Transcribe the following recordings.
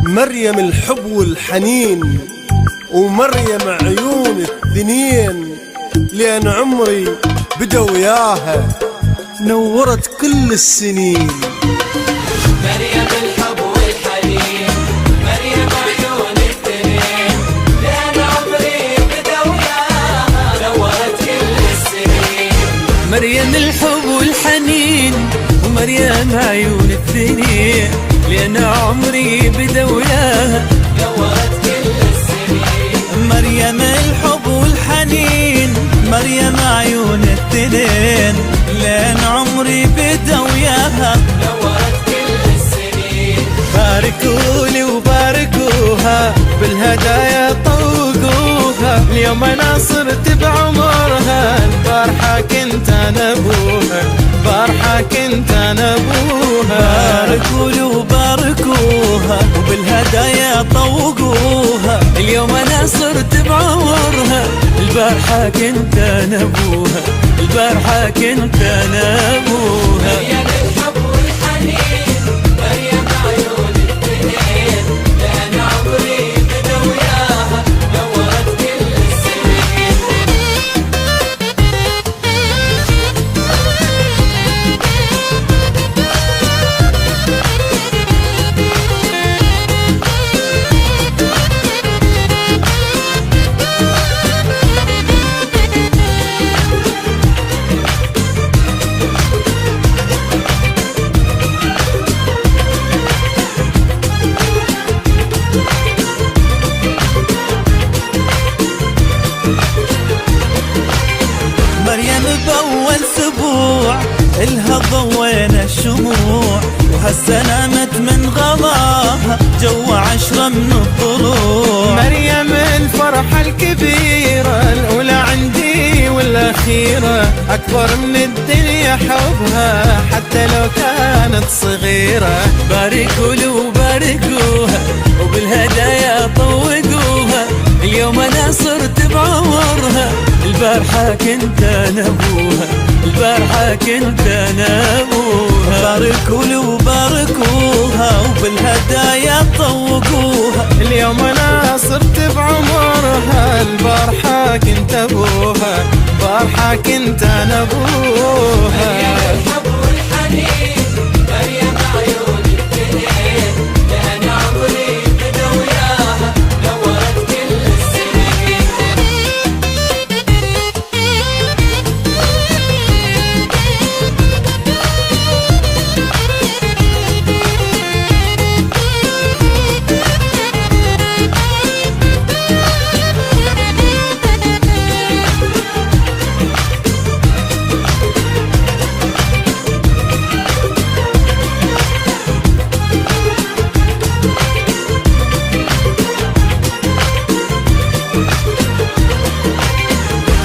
مريم الحب والحنين ومريم عيون الثنين، لأن عمري بدا وياها نورت كل السنين. مريم الحب والحنين، مريم عيون الثنين، لأن عمري بدا وياها نورت كل السنين. مريم الحب والحنين ومريم عيون الثنين، لأن عمري بدا وياها نورت كل السنين. مريم الحب والحنين، مريم عيون الثنين، لأن عمري بدا وياها نورت كل السنين. باركولي وباركوها بالهدايا طوقوها، اليوم انا صرت بعمرها، البارحة كنت انا ابوها، البارحة كنت انا ابوها. باركولي وباركوها وبالهدايا طوقوها، اليوم انا صرت بعمرها، البارحة كنت انا ابوها، البارحة كنت انا ابوها. مريم الحب والحنين، مريم عيون الثنين، لأن عمري بدا وياها نورت كل السنين. مريم بأول سبوع إلها ضوينا الشموع، وهسه نامت من غلاها جو 10 من الضلوع. مريم الفرحة الكبيرة، الأولى عندي والأخيرة، أكبر من الدنيا حبها حتى لو كانت صغيرة. باركوا وباركوها وبالهدايا طوقوها، اليوم أنا صرت بعمرها، البارحة كنت أنا أبوها، البارحة كنت أنا أبوها. باركوا وباركوها وبالهدايا طوقوها، اليوم أنا صرت بعمرها، البارحة كنت أبوها، البارحة كنت أنا أبوها. مريم الحب والحنين، مريم عيون الثنين، لأن عمري بدا وياها نورت كل السنين.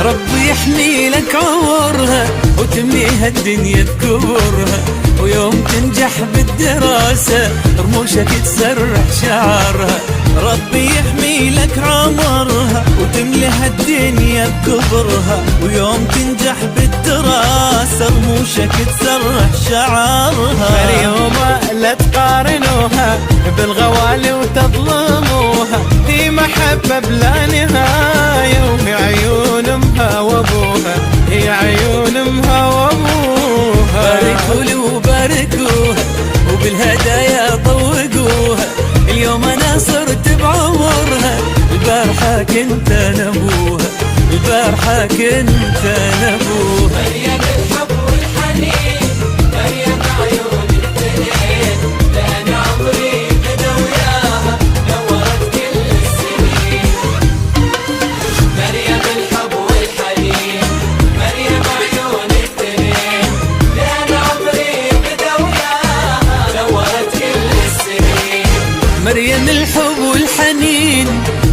ربي يحمي لك عمرها وتمليها الدنيا بكبرها، ويوم تنجح بالدراسة رموشك تسرح شعرها. ربي يحمي لك عمرها وتمليها الدنيا بكبرها، ويوم تنجح بالدراسة رموشك تسرح شعرها. مريم لا تقارنوها بالغوالي وتظلموها، هي محبة بلا نهاية، وهي عيون امها وابوها، هي عيون امها وابوها. باركوا وباركوها وبالهدايا طوقوها، اليوم انا صرت بعمرها، البارحة كنت انا ابوها، البارحة كنت انا ابوها. مريم الحب والحنين، مريم عيون الثنين، لأن عمري بدا وياها نورت كل السنين. مريم الحب والحنين، مريم عيون الثنين، لأن عمري بدا وياها نورت كل السنين. مريم الحب والحنين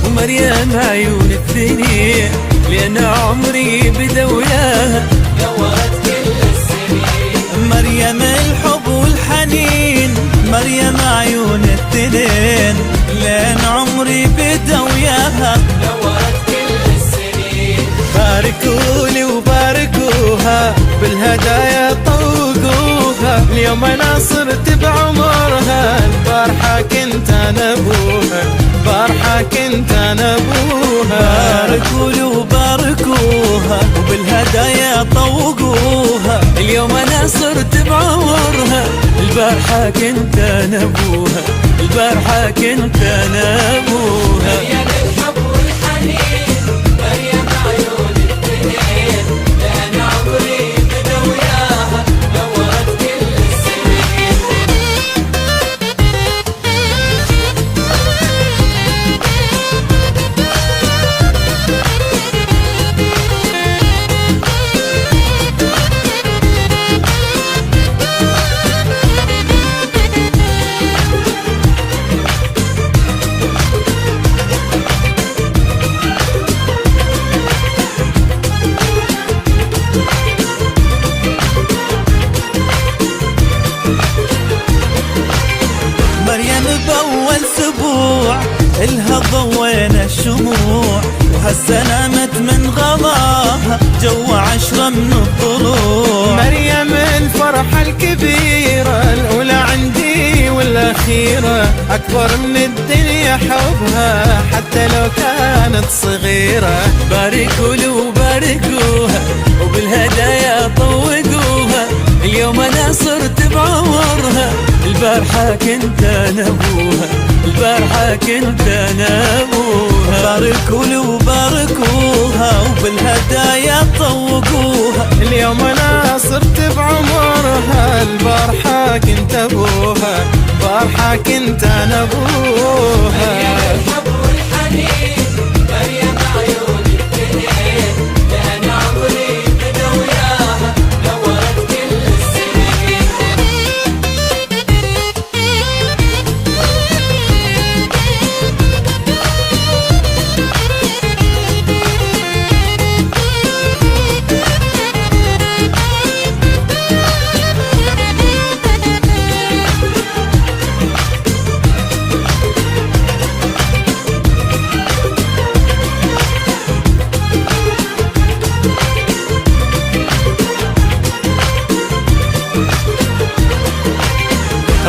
ومريم عيون الثنين، لأن عمري بدا وياها نورت كل السنين. مريم الحب والحنين، مريم عيون الثنين، لأن عمري بدا وياها نورت كل السنين. باركولي وباركوها بالهدايا طوقوها، اليوم انا صرت بعمرها، البارحة كنت انا ابوها، البارحة كنت انا ابوها. باركوا له وباركوها وبالهدايا طوقوها، اليوم انا صرت بعمرها، البارحة كنت انا ابوها، البارحة كنت انا ابوها. مريم الحب والحنين، مريم عيون التنين، لأن عمري بدا وياها نورت كل السنين. مريم بأول سبوع إلها ضوينا الشموع، وهسه نامت من غلاها جو 10 من الطلوع. مريم الفرحة الكبيرة، الأولى عندي والأخيرة، أكبر من الدنيا حبها حتى لو كانت صغيرة. باركوا له وباركوها وبالهدايا طوقوها، اليوم أنا صرت بعمرها، البارحة كنت أنا أبوها، البارحة كنت أنا أبوها. باركوا له وباركوها وبالهدايا طوقوها، اليوم أنا صرت بعمرها، البارحة كنت أبوها، البارحة كنت أنا أبوها. مريم الحب والحنين، مريم عيون التنين، لأن عمري بدا وياها نورت كل السنين.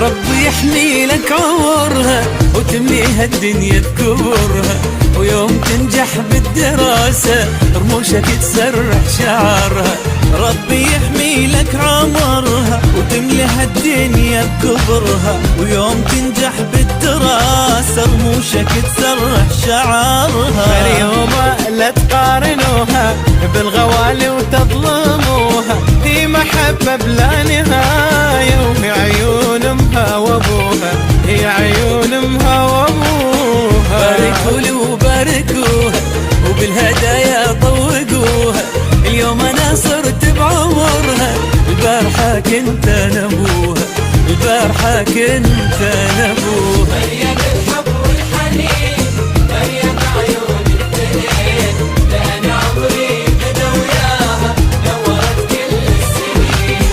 ربي يحمي لك عمرها وتمليها الدنيا بكبرها، ويوم تنجح بالدراسة رموشك تسرح شعرها. ربي يحمي لك عمرها وتمليها الدنيا بكبرها، ويوم تنجح بالدراسة رموشك تسرح شعرها. مريم لا تقارنوها بالغوالي وتظلموها، هي محبة بلا نهاية، وهي عيون امها وابوها، هي عيون امها وابوها. باركوا له وباركوها وبالهدايا طوقوها، اليوم انا صرت بعمرها، البارحة كنت انا ابوها، البارحة كنت انا ابوها. مريم الحب والحنين، مريم عيون التنين، لأن عمري بدا وياها نورت كل السنين.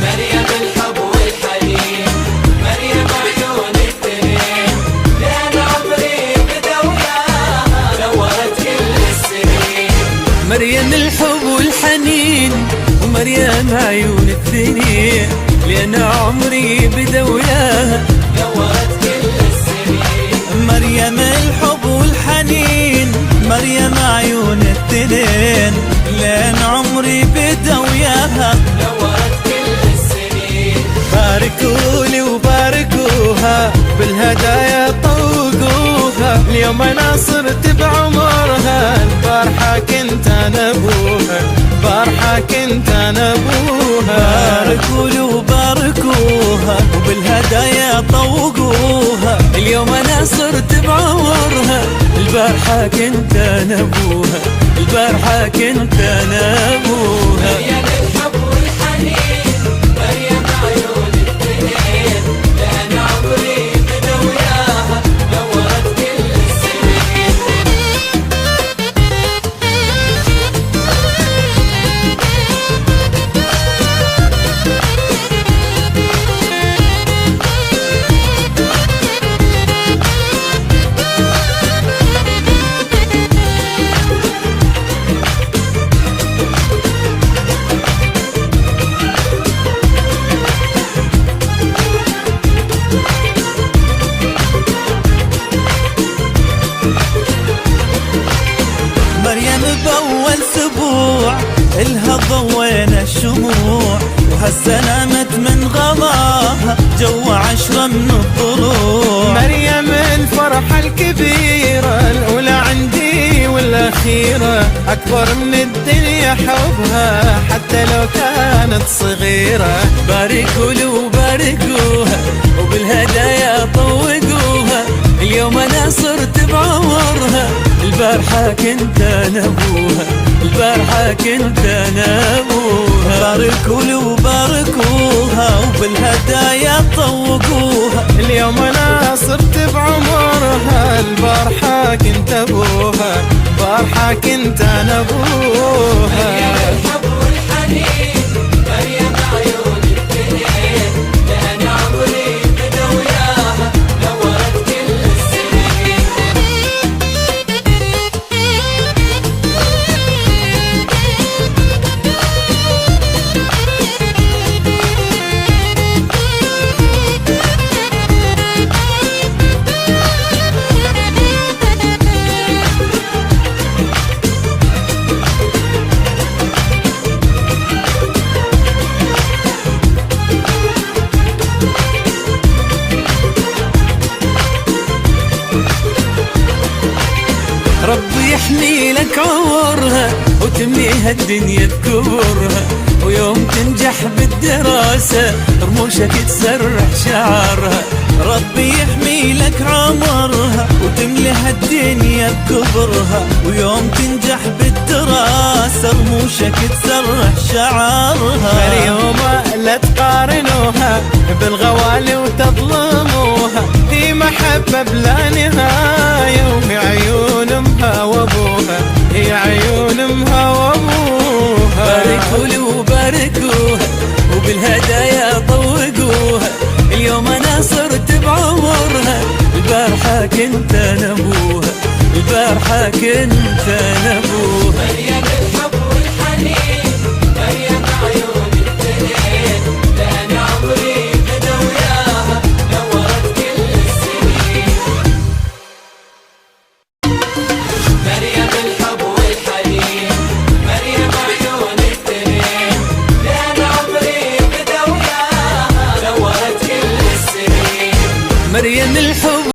مريم الحب والحنين، مريم عيون التنين، لأن عمري بدا وياها نورت كل السنين. مريم الحب والحنين ومريم عيون الثنين، لأن عمري بدا وياها نورت كل السنين. مريم الحب والحنين، مريم عيون الثنين، لأن عمري بدا وياها نورت كل السنين. باركوا لي وباركوها بالهدايا طوقوها، اليوم انا صرت بعمرها، البارحة كنت انا ابوها، البارحة كنت انا ابوها. باركوا لي وباركوها وبالهدايا طوقوها، اليوم انا صرت بعمرها، البارحة كنت انا ابوها، البارحة كنت انا ابوها. مريم الحب والحنين، مريم عيون التنين، لأن عمري بدا وياها نورت كل السنين. هالسلامت من غلاها جو عشرة من الضلوع. مريم الفرحة الكبيرة الأولى عندي والأخيرة، أكبر من الدنيا حبها حتى لو كانت صغيرة. باركوا له وباركوها وبالهدايا طوقوها، اليوم أنا صرت بعمرها، البارحة كنت أنا أبوها، البارحة كنت أنا أبوها. باركوا له وباركوها وبالهدايا طوقوها، اليوم أنا صرت بعمرها، البارحة كنت أبوها، البارحة كنت أنا أبوها. مريم الحب والحنين مريم عيون الدنيا، لأن عمري بدا وياها نورت كل السنين. ربي يحمي لك عمرها وتمليها الدنيا بكبرها، ويوم تنجح بالدراسة رموشك تسرح شعرها. ربي يحمي لك عمرها وتمليها الدنيا بكبرها، ويوم تنجح بالدراسة رموشك تسرح شعرها. مريومة لا تقارنوها بالغوالي وتظلموها، هي محبة بلا نهاية وهي عيون امها وابوها، هي عيون امها وابوها. باركوا له وباركوها وبالهدايا طوقوها، اليوم انا صرت بعمرها، البارحة كنت انا ابوها، البارحة كنت انا ابوها. مريم الحب والحنين